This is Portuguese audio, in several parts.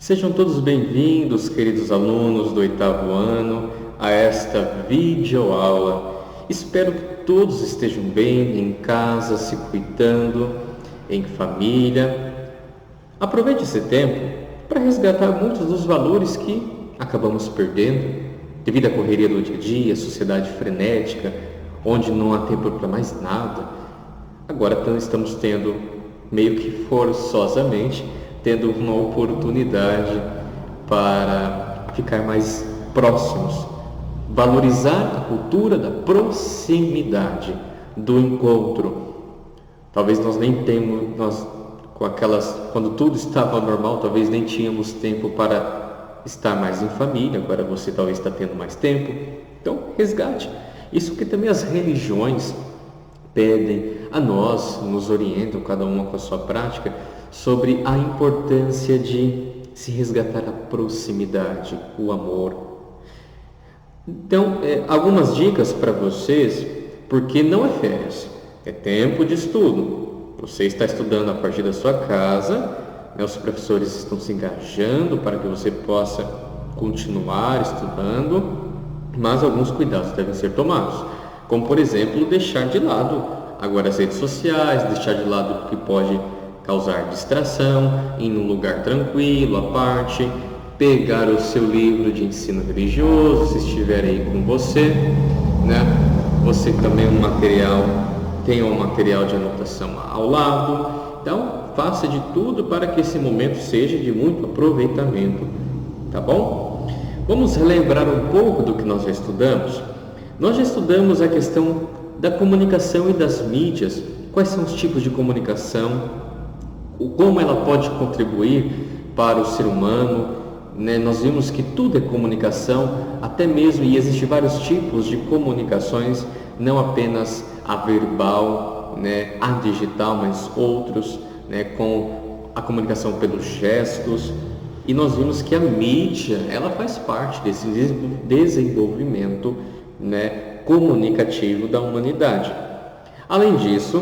Sejam todos bem-vindos, queridos alunos do 8º ano, a esta videoaula. Espero que todos estejam bem em casa, se cuidando, em família. Aproveite esse tempo para resgatar muitos dos valores que acabamos perdendo devido à correria do dia a dia, sociedade frenética, onde não há tempo para mais nada. Agora estamos tendo, meio que forçosamente, tendo uma oportunidade para ficar mais próximos, valorizar a cultura da proximidade, do encontro. Talvez nós nem temos, quando tudo estava normal, talvez nem tínhamos tempo para estar mais em família. Agora você talvez está tendo mais tempo, então resgate. Isso que também as religiões pedem a nós, nos orientam, cada uma com a sua prática, sobre a importância de se resgatar a proximidade, o amor. Então, algumas dicas para vocês, porque não é férias, é tempo de estudo. Você está estudando a partir da sua casa, os professores estão se engajando para que você possa continuar estudando, mas alguns cuidados devem ser tomados, como por exemplo, deixar de lado agora as redes sociais, deixar de lado o que pode causar distração, ir num lugar tranquilo, à parte, pegar o seu livro de ensino religioso, se estiver aí com você, Você também tenha um material de anotação ao lado. Então, faça de tudo para que esse momento seja de muito aproveitamento, tá bom? Vamos relembrar um pouco do que nós já estudamos. Nós já estudamos a questão da comunicação e das mídias, quais são os tipos de comunicação, como ela pode contribuir para o ser humano, Nós vimos que tudo é comunicação, até mesmo, e existem vários tipos de comunicações, não apenas a verbal, a digital, mas outros, com a comunicação pelos gestos. E nós vimos que a mídia, ela faz parte desse desenvolvimento, comunicativo da humanidade. Além disso,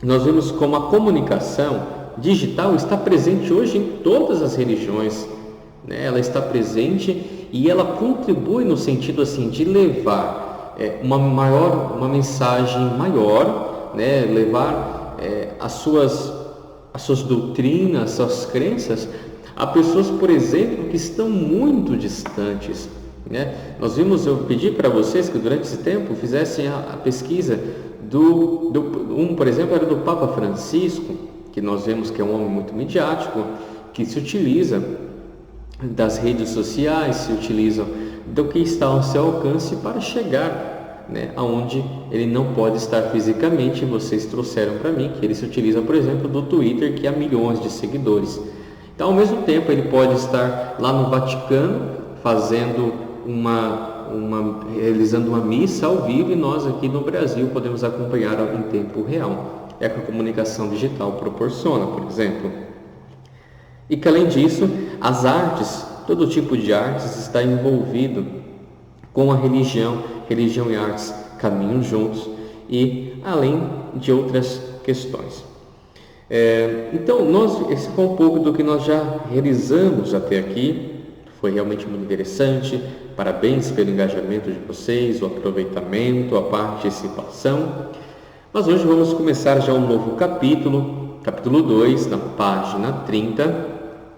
nós vimos como a comunicação digital está presente hoje em todas as religiões, Ela está presente e ela contribui no sentido assim de levar uma mensagem maior, levar as suas doutrinas, as suas crenças a pessoas, por exemplo, que estão muito distantes, Eu pedi para vocês que durante esse tempo fizessem a pesquisa por exemplo, era do Papa Francisco, que nós vemos que é um homem muito midiático, que se utiliza das redes sociais, se utiliza do que está ao seu alcance para chegar, aonde ele não pode estar fisicamente. Vocês trouxeram para mim que ele se utiliza, por exemplo, do Twitter, que há milhões de seguidores. Então, ao mesmo tempo, ele pode estar lá no Vaticano fazendo realizando uma missa ao vivo, e nós aqui no Brasil podemos acompanhar em tempo real. É o que a comunicação digital proporciona, por exemplo. E que, além disso, as artes, todo tipo de artes está envolvido com a religião. Religião e artes caminham juntos, e além de outras questões. Então, esse foi um pouco do que nós já realizamos até aqui. Foi realmente muito interessante. Parabéns pelo engajamento de vocês, o aproveitamento, a participação. Mas hoje vamos começar já um novo capítulo 2, na página 30,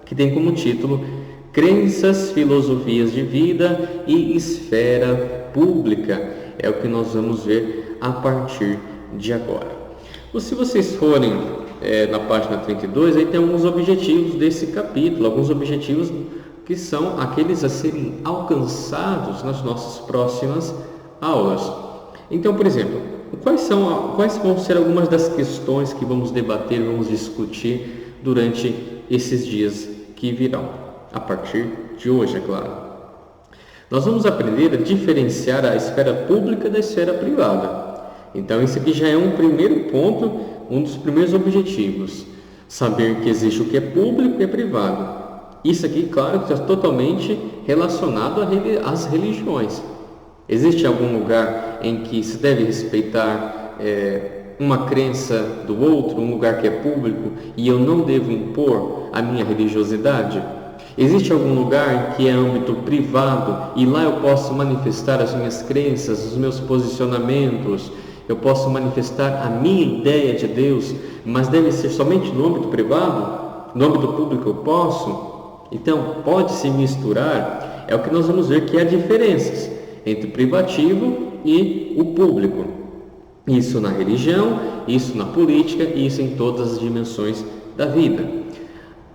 que tem como título Crenças, Filosofias de Vida e Esfera Pública. É o que nós vamos ver a partir de agora. Se vocês forem na página 32, aí tem alguns objetivos desse capítulo, alguns objetivos que são aqueles a serem alcançados nas nossas próximas aulas. Então, por exemplo, quais vão ser algumas das questões que vamos debater, vamos discutir durante esses dias que virão, a partir de hoje, é claro. Nós vamos aprender a diferenciar a esfera pública da esfera privada. Então, esse aqui já é um primeiro ponto, um dos primeiros objetivos. Saber que existe o que é público e é privado. Isso aqui, claro, está totalmente relacionado às religiões. Existe algum lugar em que se deve respeitar uma crença do outro, um lugar que é público, e eu não devo impor a minha religiosidade? Existe algum lugar que é âmbito privado e lá eu posso manifestar as minhas crenças, os meus posicionamentos, eu posso manifestar a minha ideia de Deus, mas deve ser somente no âmbito privado? No âmbito público eu posso? Então, pode se misturar, é o que nós vamos ver que há diferenças entre o privativo e o público. Isso na religião, isso na política e isso em todas as dimensões da vida.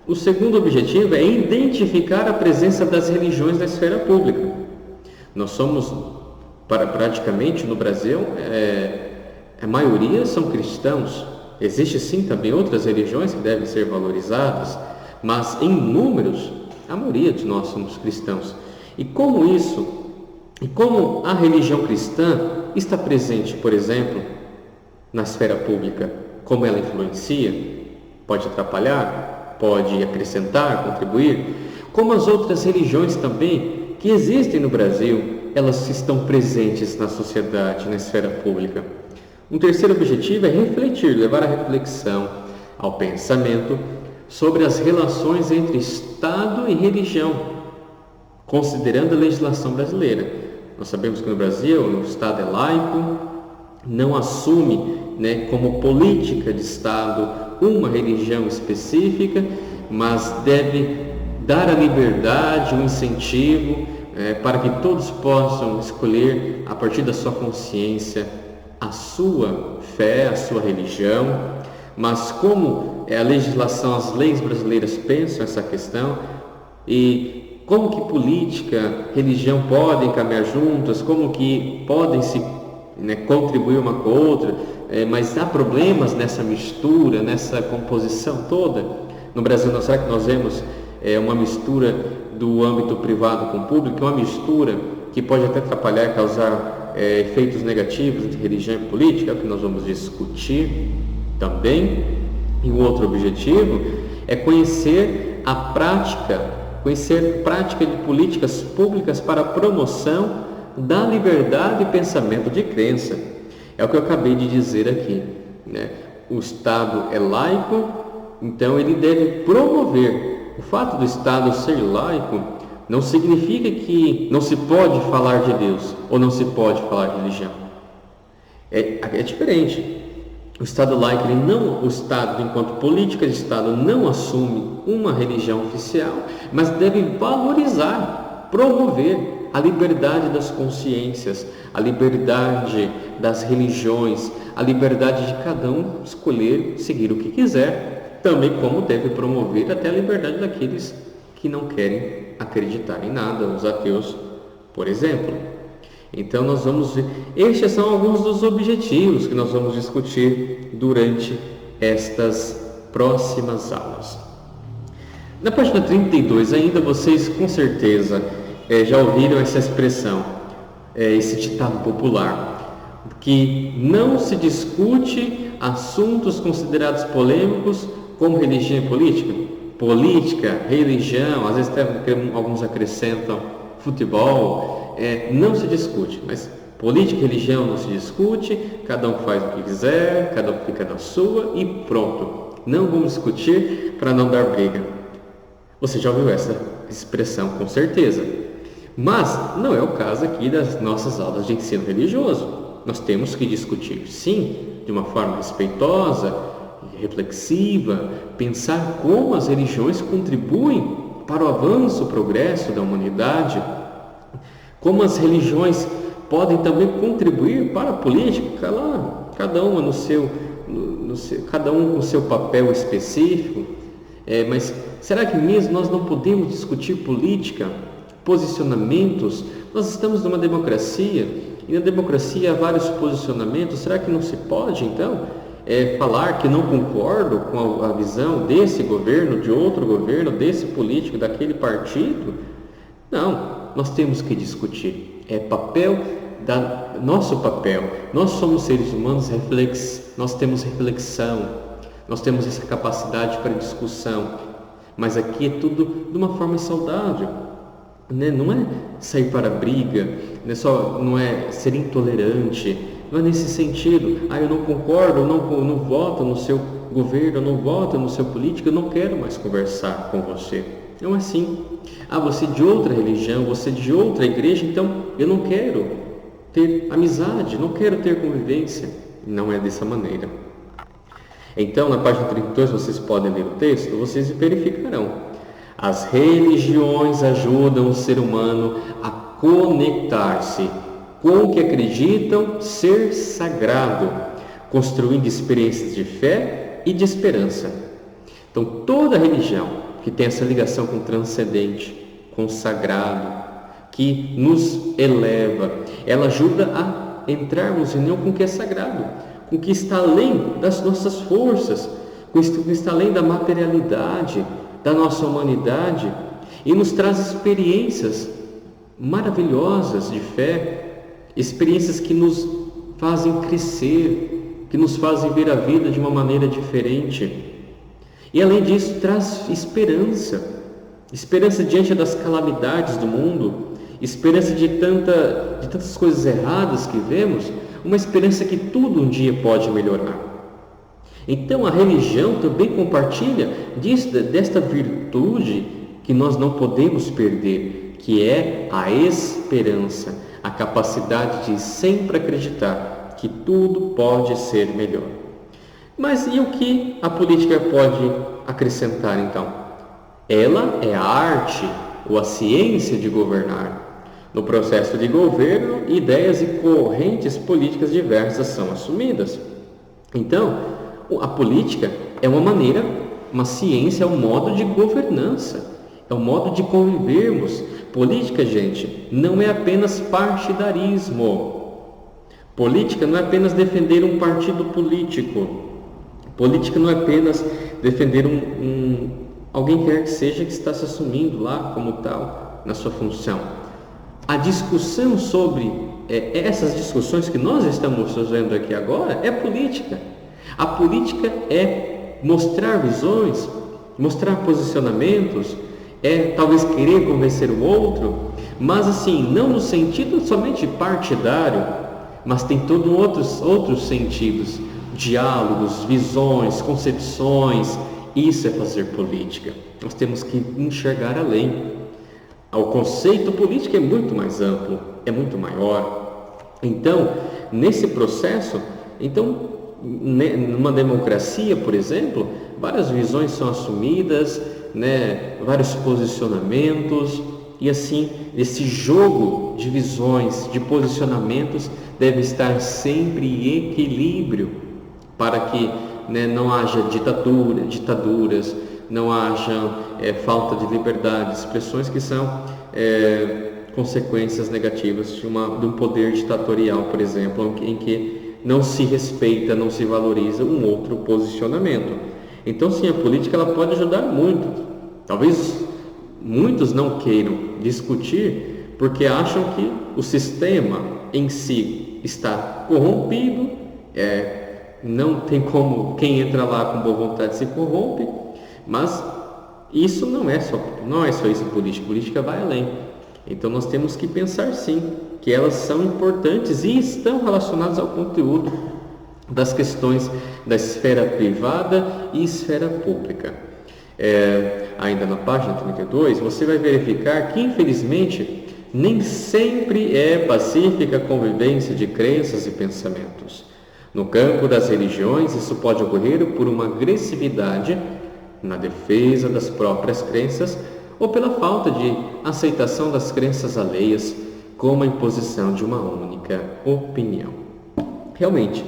O segundo objetivo é identificar a presença das religiões na esfera pública. Nós somos, praticamente no Brasil, a maioria são cristãos. Existe sim também outras religiões que devem ser valorizadas, mas em números, a maioria de nós somos cristãos. E como a religião cristã está presente, por exemplo, na esfera pública, como ela influencia, pode atrapalhar, pode acrescentar, contribuir, como as outras religiões também que existem no Brasil, elas estão presentes na sociedade, na esfera pública. Um terceiro objetivo é refletir, levar a reflexão, ao pensamento, sobre as relações entre Estado e religião, considerando a legislação brasileira. Nós sabemos que no Brasil o Estado é laico, não assume como política de Estado uma religião específica, mas deve dar a liberdade, o incentivo para que todos possam escolher a partir da sua consciência a sua fé, a sua religião. Mas como a legislação, as leis brasileiras pensam essa questão e como que política, religião podem caminhar juntas, como que podem se contribuir uma com a outra, mas há problemas nessa mistura, nessa composição toda. No Brasil, será que nós vemos uma mistura do âmbito privado com o público, uma mistura que pode até atrapalhar, causar efeitos negativos de religião e política, é o que nós vamos discutir também. E o outro objetivo é conhecer a prática de políticas públicas para a promoção da liberdade de pensamento de crença. É o que eu acabei de dizer aqui, O Estado é laico, então ele deve promover. O fato do Estado ser laico não significa que não se pode falar de Deus ou não se pode falar de religião. É diferente. O Estado laico, o Estado, enquanto política de Estado, não assume uma religião oficial, mas deve valorizar, promover a liberdade das consciências, a liberdade das religiões, a liberdade de cada um escolher seguir o que quiser, também como deve promover até a liberdade daqueles que não querem acreditar em nada, os ateus, por exemplo. Então nós vamos ver, estes são alguns dos objetivos que nós vamos discutir durante estas próximas aulas. Na página 32 ainda, vocês com certeza já ouviram essa expressão, esse ditado popular, que não se discute assuntos considerados polêmicos como religião e política. Política, religião, às vezes até alguns acrescentam futebol, não se discute, mas política e religião não se discute, cada um faz o que quiser, cada um fica na sua e pronto. Não vamos discutir para não dar briga. Você já ouviu essa expressão com certeza. Mas não é o caso aqui das nossas aulas de ensino religioso. Nós temos que discutir, sim, de uma forma respeitosa, reflexiva, pensar como as religiões contribuem para o avanço, o progresso da humanidade, como as religiões podem também contribuir para a política, cada uma cada um com o seu papel específico. Mas será que mesmo nós não podemos discutir política, posicionamentos? Nós estamos numa democracia e na democracia há vários posicionamentos. Será que não se pode então falar que não concordo com a visão desse governo, de outro governo, desse político, daquele partido? Não, nós temos que discutir. Nosso papel. Nós somos seres humanos, nós temos reflexão, nós temos essa capacidade para discussão, mas aqui é tudo de uma forma saudável, Não é sair para a briga, não é ser intolerante, não é nesse sentido. Eu não concordo, eu não voto no seu governo, eu não voto no seu político, eu não quero mais conversar com você. Não é assim. Ah, você é de outra religião, você é de outra igreja, então eu não quero ter amizade, não quero ter convivência. Não é dessa maneira. Então, na página 32, vocês podem ler o texto, vocês verificarão. As religiões ajudam o ser humano a conectar-se com o que acreditam ser sagrado, construindo experiências de fé e de esperança. Então, toda religião que tem essa ligação com o transcendente, com o sagrado, que nos eleva, ela ajuda a entrarmos em união com o que é sagrado, com o que está além das nossas forças, com o que está além da materialidade, da nossa humanidade, e nos traz experiências maravilhosas de fé, experiências que nos fazem crescer, que nos fazem ver a vida de uma maneira diferente. E além disso, traz esperança diante das calamidades do mundo, esperança de tantas coisas erradas que vemos, uma esperança que tudo um dia pode melhorar. Então a religião também compartilha desta virtude que nós não podemos perder, que é a esperança, a capacidade de sempre acreditar que tudo pode ser melhor. Mas e o que a política pode acrescentar então? Ela é a arte ou a ciência de governar. No processo de governo, ideias e correntes políticas diversas são assumidas. Então, a política é uma ciência, é um modo de governança, é um modo de convivermos. Política, gente, não é apenas partidarismo. Política não é apenas defender um partido político. Política não é apenas defender alguém quer que seja que está se assumindo lá como tal, na sua função. A discussão sobre essas discussões que nós estamos fazendo aqui agora é política. A política é mostrar visões, mostrar posicionamentos, talvez querer convencer o outro, mas assim, não no sentido somente partidário, mas tem todos outros sentidos, diálogos, visões, concepções. Isso é fazer política. Nós temos que enxergar além. O conceito político é muito mais amplo, é muito maior. Então, nesse processo, numa democracia, por exemplo, várias visões são assumidas, vários posicionamentos, e assim, esse jogo de visões, de posicionamentos, deve estar sempre em equilíbrio, para que não haja ditaduras, não haja falta de liberdade, expressões que são consequências negativas de um poder ditatorial, por exemplo, em que não se respeita, não se valoriza um outro posicionamento. Então, sim, a política ela pode ajudar muito. Talvez muitos não queiram discutir porque acham que o sistema em si está corrompido, não tem como, quem entra lá com boa vontade se corrompe, mas isso não é só isso política. Política vai além. Então nós temos que pensar sim, que elas são importantes e estão relacionadas ao conteúdo das questões da esfera privada e esfera pública. Ainda na página 32, você vai verificar que infelizmente nem sempre é pacífica a convivência de crenças e pensamentos. No campo das religiões, isso pode ocorrer por uma agressividade na defesa das próprias crenças ou pela falta de aceitação das crenças alheias como a imposição de uma única opinião. Realmente,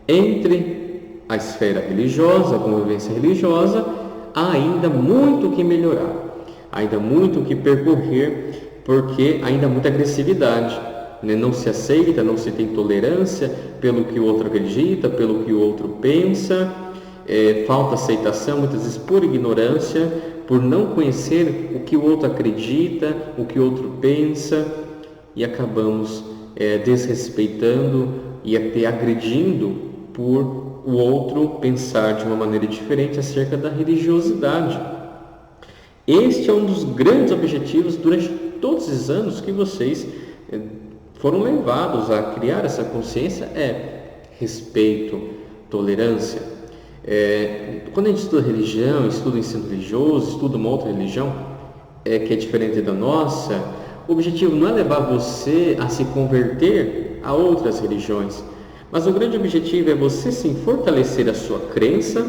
entre a esfera religiosa, a convivência religiosa, há ainda muito o que melhorar, ainda muito o que percorrer, porque ainda há muita agressividade. Não se aceita, não se tem tolerância pelo que o outro acredita, pelo que o outro pensa, falta aceitação, muitas vezes por ignorância, por não conhecer o que o outro acredita, o que o outro pensa, e acabamos desrespeitando e até agredindo por o outro pensar de uma maneira diferente acerca da religiosidade. Este é um dos grandes objetivos durante todos esses anos que vocês foram levados a criar essa consciência, respeito, tolerância. Quando a gente estuda religião, estuda ensino religioso, estuda uma outra religião, que é diferente da nossa, o objetivo não é levar você a se converter a outras religiões, mas o grande objetivo é você sim fortalecer a sua crença,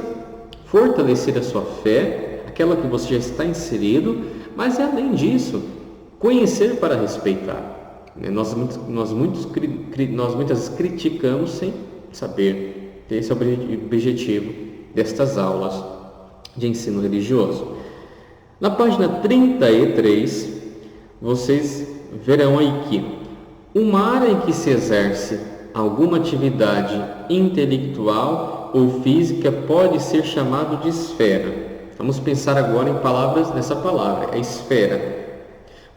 fortalecer a sua fé, aquela que você já está inserido, mas além disso, conhecer para respeitar. Nós muitas vezes criticamos sem saber. Esse é o objetivo destas aulas de ensino religioso. Na página 33, vocês verão aí que uma área em que se exerce alguma atividade intelectual ou física pode ser chamado de esfera. Vamos pensar agora nessa palavra, a esfera.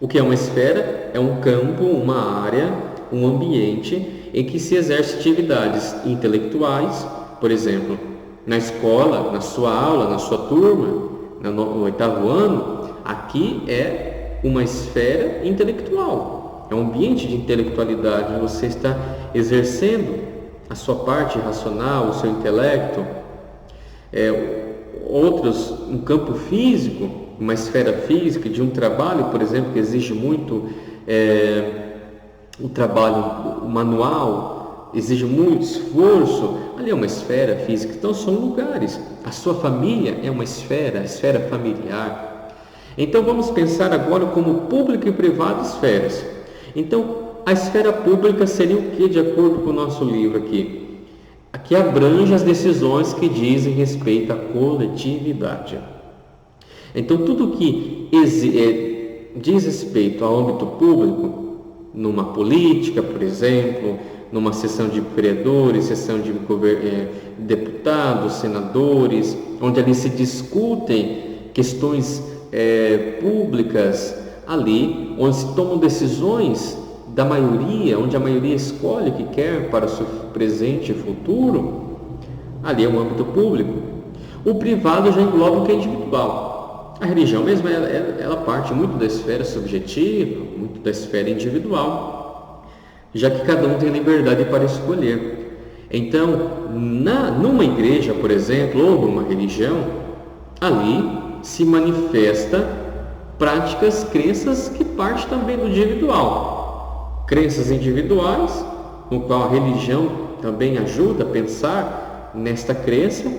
O que é uma esfera? É um campo, uma área, um ambiente em que se exerce atividades intelectuais, por exemplo, na escola, na sua aula, na sua turma, no 8º ano. Aqui é uma esfera intelectual, é um ambiente de intelectualidade onde você está exercendo a sua parte racional, o seu intelecto. Um campo físico, uma esfera física de um trabalho, por exemplo, que exige muito o trabalho manual, exige muito esforço, ali é uma esfera física. Então são lugares. A sua família é uma esfera, a esfera familiar. Então vamos pensar agora como público e privado esferas. Então a esfera pública seria o que, de acordo com o nosso livro aqui? Aqui abrange as decisões que dizem respeito à coletividade. Então tudo que diz respeito ao âmbito público, numa política, por exemplo, numa sessão de vereadores, sessão de deputados, senadores, onde ali se discutem questões públicas, ali onde se tomam decisões da maioria, onde a maioria escolhe o que quer para o seu presente e futuro, ali é um âmbito público. O privado já engloba o que é individual. A religião mesmo, ela parte muito da esfera subjetiva, muito da esfera individual, já que cada um tem liberdade para escolher. Então, numa igreja, por exemplo, ou numa religião, ali se manifesta práticas, crenças que partem também do individual. Crenças individuais, no qual a religião também ajuda a pensar nesta crença,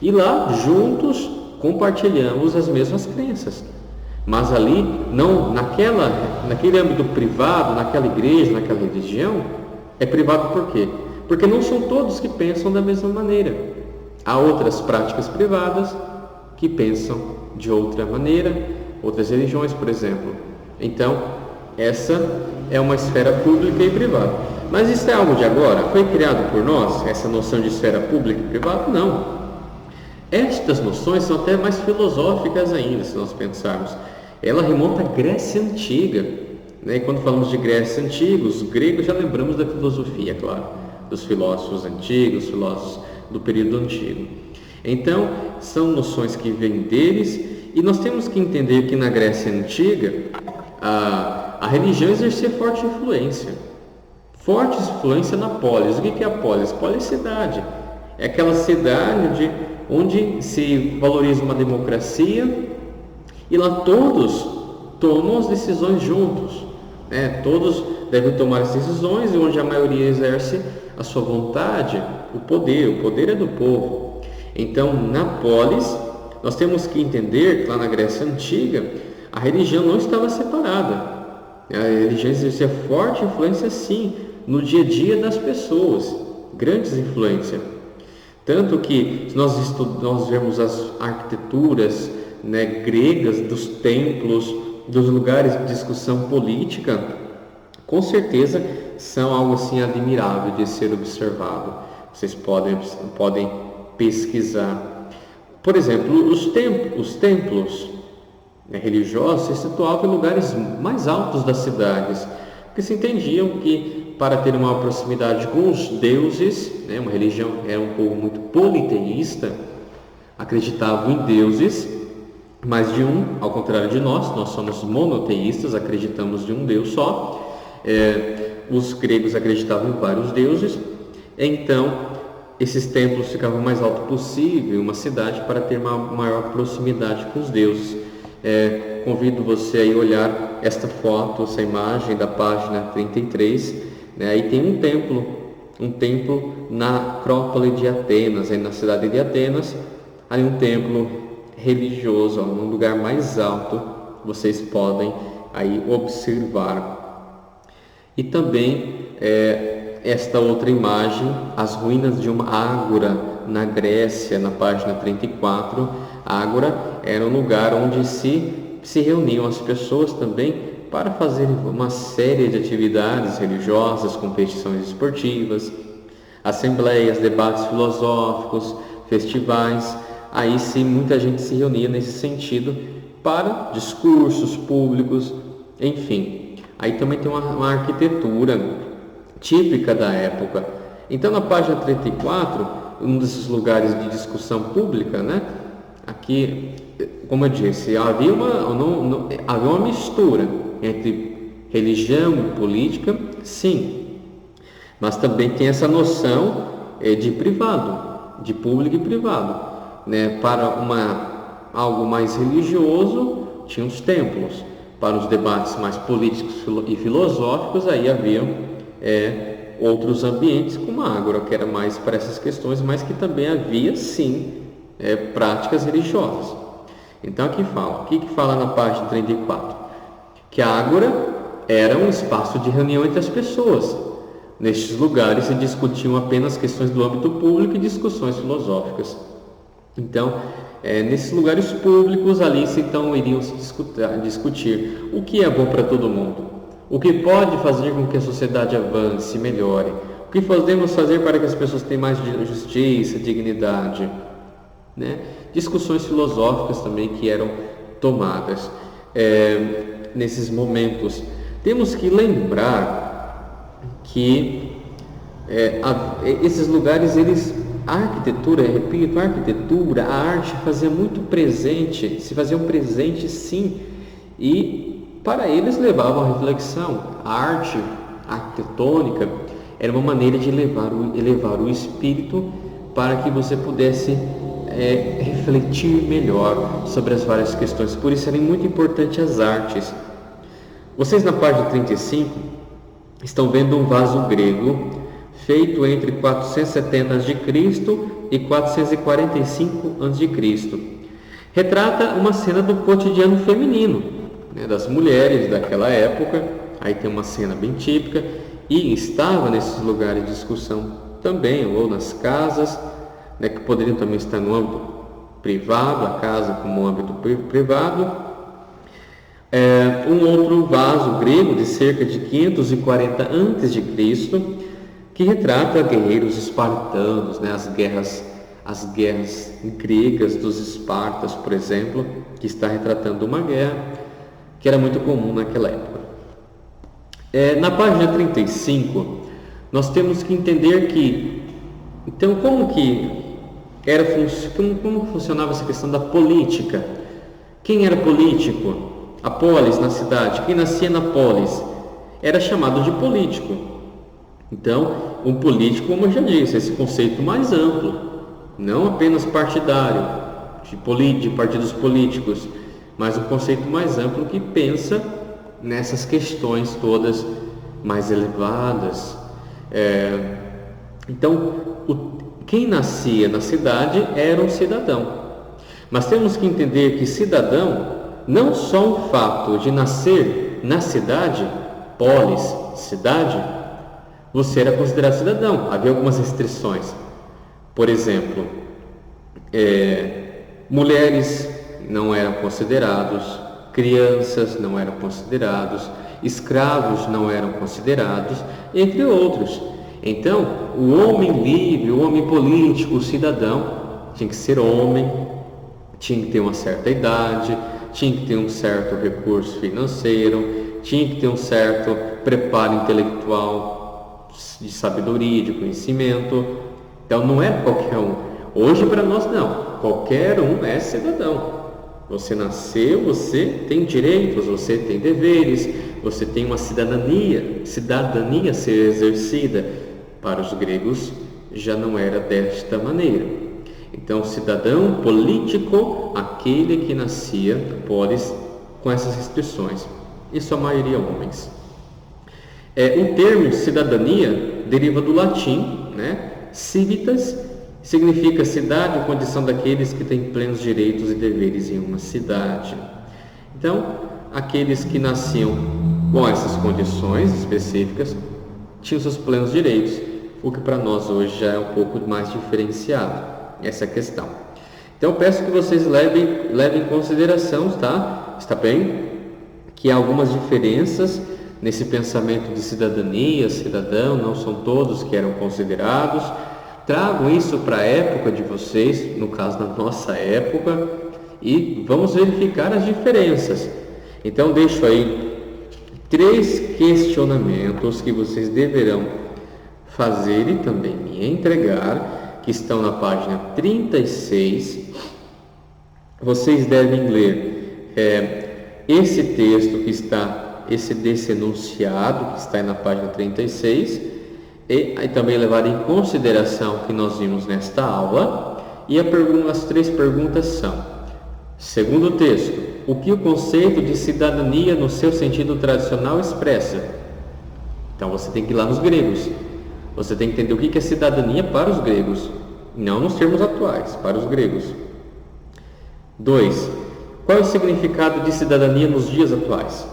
e lá juntos compartilhamos as mesmas crenças. Mas ali, não naquele âmbito privado, naquela igreja, naquela religião, é privado por quê? Porque não são todos que pensam da mesma maneira. Há outras práticas privadas que pensam de outra maneira, outras religiões, por exemplo. Então, essa é uma esfera pública e privada. Mas isso é algo de agora? Foi criado por nós, essa noção de esfera pública e privada? Não. Estas noções são até mais filosóficas ainda, se nós pensarmos. Ela remonta à Grécia Antiga. E quando falamos de Grécia Antiga, os gregos, já lembramos da filosofia, claro, dos filósofos antigos, filósofos do período antigo. Então, são noções que vêm deles, e nós temos que entender que na Grécia Antiga, a religião exercia forte influência na polis. O que é a polis? Polis é cidade. É aquela cidade onde se valoriza uma democracia, e lá todos tomam as decisões juntos. Todos devem tomar as decisões, e onde a maioria exerce a sua vontade, o poder é do povo. Então, na polis, nós temos que entender que lá na Grécia Antiga, a religião não estava separada. A religião exercia forte influência, sim, no dia a dia das pessoas, grandes influências. Tanto que, se nós vemos as arquiteturas gregas dos templos, dos lugares de discussão política, com certeza são algo assim admirável de ser observado. Vocês podem pesquisar. Por exemplo, os templos religiosos se situavam em lugares mais altos das cidades, porque se entendiam que para ter uma proximidade com os deuses, uma religião era um povo muito politeísta, acreditavam em deuses, mais de um, ao contrário de nós somos monoteístas, acreditamos de um Deus só. Os gregos acreditavam em vários deuses, então esses templos ficavam o mais alto possível em uma cidade para ter uma maior proximidade com os deuses. convido você a olhar esta foto, essa imagem da página 33, né? Aí tem um templo na Acrópole de Atenas, aí na cidade de Atenas, aí um templo religioso, ó, num lugar mais alto, vocês podem aí observar. E também esta outra imagem, as ruínas de uma ágora na Grécia, na página 34. A ágora era um lugar onde se reuniam as pessoas também para fazer uma série de atividades religiosas, competições esportivas, assembleias, debates filosóficos, festivais. Aí sim, muita gente se reunia nesse sentido para discursos públicos, enfim. Aí também tem uma arquitetura típica da época. Então, na página 34, um desses lugares de discussão pública, né? Aqui, como eu disse, havia uma mistura entre religião e política, sim, mas também tem essa noção de privado, de público e privado, né? Para algo mais religioso, tinha os templos. Para os debates mais políticos e filosóficos, aí haviam outros ambientes, como a ágora, que era mais para essas questões, mas que também havia, sim, práticas religiosas. Então, aqui fala, o que fala na página 34? Que a ágora era um espaço de reunião entre as pessoas. Nestes lugares se discutiam apenas questões do âmbito público e discussões filosóficas. Então, nesses lugares públicos, ali então iriam se discutir o que é bom para todo mundo, o que pode fazer com que a sociedade avance, melhore, o que podemos fazer para que as pessoas tenham mais justiça, dignidade, né? Discussões filosóficas também que eram tomadas nesses momentos. Temos que lembrar que esses lugares, a arquitetura, repito, a arte fazia muito presente, se faziam presente, sim, e para eles levavam a reflexão. A arte arquitetônica era uma maneira de elevar o espírito para que você pudesse refletir melhor sobre as várias questões. Por isso era muito importante as artes. Vocês na página 35 estão vendo um vaso grego feito entre 470 a.C. e 445 a.C. Retrata uma cena do cotidiano feminino, né, das mulheres daquela época. Aí tem uma cena bem típica, e estava nesses lugares de discussão também, ou nas casas, né, que poderiam também estar no âmbito privado, a casa como âmbito privado. Um outro vaso grego de cerca de 540 a.C., que retrata guerreiros espartanos, né, as guerras gregas dos Espartas, por exemplo, que está retratando uma guerra que era muito comum naquela época. Na página 35, nós temos que entender que, então, como funcionava essa questão da política? Quem era político? A polis na cidade. Quem nascia na polis era chamado de político. Então, um político, como eu já disse, esse conceito mais amplo, não apenas partidário, de partidos políticos, mas um conceito mais amplo que pensa nessas questões todas mais elevadas. Então, quem nascia na cidade era um cidadão. Mas temos que entender que cidadão, não só o fato de nascer na cidade, polis, cidade, você era considerado cidadão. Havia algumas restrições. Por exemplo, mulheres não eram considerados, crianças não eram considerados, escravos não eram considerados, entre outros. Então, o homem livre, o homem político, o cidadão, tinha que ser homem, tinha que ter uma certa idade, tinha que ter um certo recurso financeiro, tinha que ter um certo preparo intelectual, de sabedoria, de conhecimento. Então, não é qualquer um. Hoje, para nós, não. Qualquer um é cidadão. Você nasceu, você tem direitos, você tem deveres, você tem uma cidadania a ser exercida. Para os gregos já não era desta maneira. Então, cidadão político, aquele que nascia, polis, com essas restrições. Isso a maioria homens. O termo cidadania deriva do latim, né? Civitas, significa cidade ou condição daqueles que têm plenos direitos e deveres em uma cidade. Então, aqueles que nasciam com essas condições específicas tinham seus plenos direitos, o que para nós hoje já é um pouco mais diferenciado, essa questão. Então, eu peço que vocês levem em consideração, tá? Está bem? Que há algumas diferenças nesse pensamento de cidadania, cidadão, não são todos que eram considerados. Tragam isso para a época de vocês, no caso da nossa época, e vamos verificar as diferenças. Então, deixo aí 3 questionamentos que vocês deverão fazer e também me entregar, que estão na página 36. Vocês devem ler esse texto que está, desse enunciado que está aí na página 36, e aí também levar em consideração o que nós vimos nesta aula. E as 3 perguntas são: segundo o texto, o que o conceito de cidadania no seu sentido tradicional expressa? Então você tem que ir lá nos gregos. Você tem que entender o que é cidadania para os gregos, não nos termos atuais, para os gregos. 2. Qual é o significado de cidadania nos dias atuais?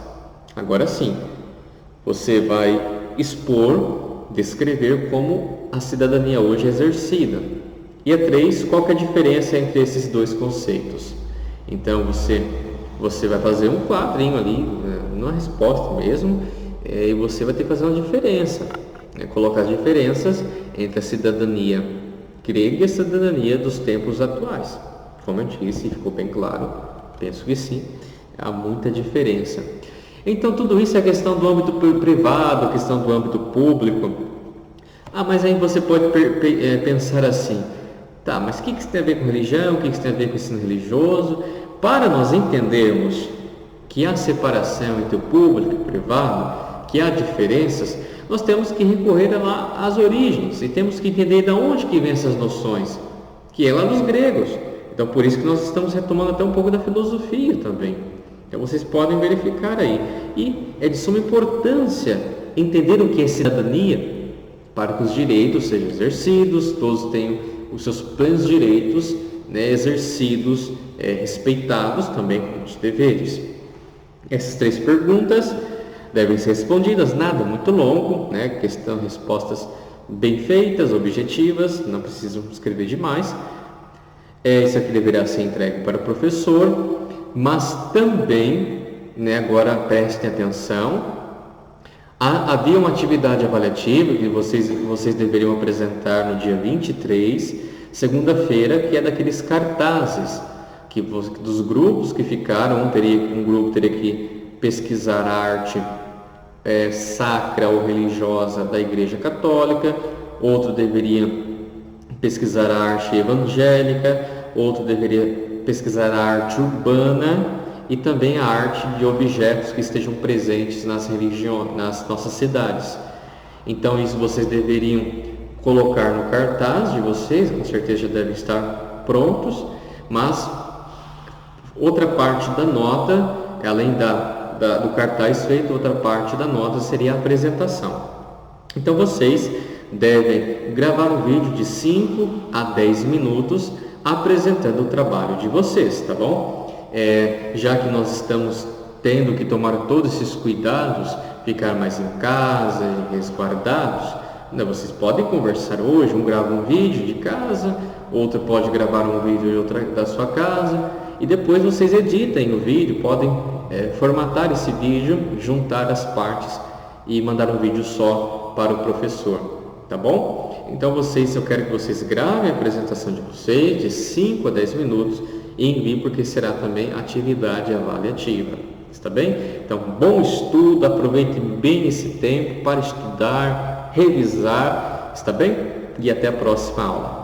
Agora sim, você vai descrever como a cidadania hoje é exercida. E a 3, qual que é a diferença entre esses 2 conceitos? Então você vai fazer um quadrinho ali, na resposta mesmo, e você vai ter que fazer uma diferença, colocar as diferenças entre a cidadania grega e a cidadania dos tempos atuais. Como eu disse, ficou bem claro, penso que sim, há muita diferença. Então tudo isso é questão do âmbito privado, questão do âmbito público. Mas aí você pode pensar assim, tá, mas o que isso tem a ver com religião, o que isso tem a ver com ensino religioso? Para nós entendermos que há separação entre o público e o privado, que há diferenças, nós temos que recorrer lá às origens e temos que entender de onde que vêm essas noções, que é lá dos gregos. Então por isso que nós estamos retomando até um pouco da filosofia também. Então vocês podem verificar aí. E é de suma importância entender o que é cidadania para que os direitos sejam exercidos, todos tenham os seus plenos direitos, exercidos, respeitados também com os deveres. Essas 3 perguntas devem ser respondidas, nada muito longo, respostas bem feitas, objetivas, não precisam escrever demais. Isso aqui deverá ser entregue para o professor, mas também, agora prestem atenção, havia uma atividade avaliativa que vocês deveriam apresentar no dia 23, segunda-feira, que é daqueles cartazes, dos grupos que ficaram, um grupo teria que pesquisar a arte sacra ou religiosa da Igreja Católica, outro deveria pesquisar a arte evangélica, outro deveria pesquisar a arte urbana e também a arte de objetos que estejam presentes nas nossas cidades. Então isso vocês deveriam colocar no cartaz de vocês, com certeza já devem estar prontos, mas outra parte da nota, além do cartaz feito, outra parte da nota seria a apresentação. Então vocês devem gravar um vídeo de 5 a 10 minutos apresentando o trabalho de vocês, tá bom? Já que nós estamos tendo que tomar todos esses cuidados, ficar mais em casa e resguardados, vocês podem conversar hoje, um grava um vídeo de casa, outro pode gravar um vídeo da sua casa, e depois vocês editem o vídeo, podem formatar esse vídeo, juntar as partes e mandar um vídeo só para o professor, tá bom? Então eu quero que vocês gravem a apresentação de vocês de 5 a 10 minutos e enviem, porque será também atividade avaliativa, está bem? Então, bom estudo, aproveitem bem esse tempo para estudar, revisar, está bem? E até a próxima aula.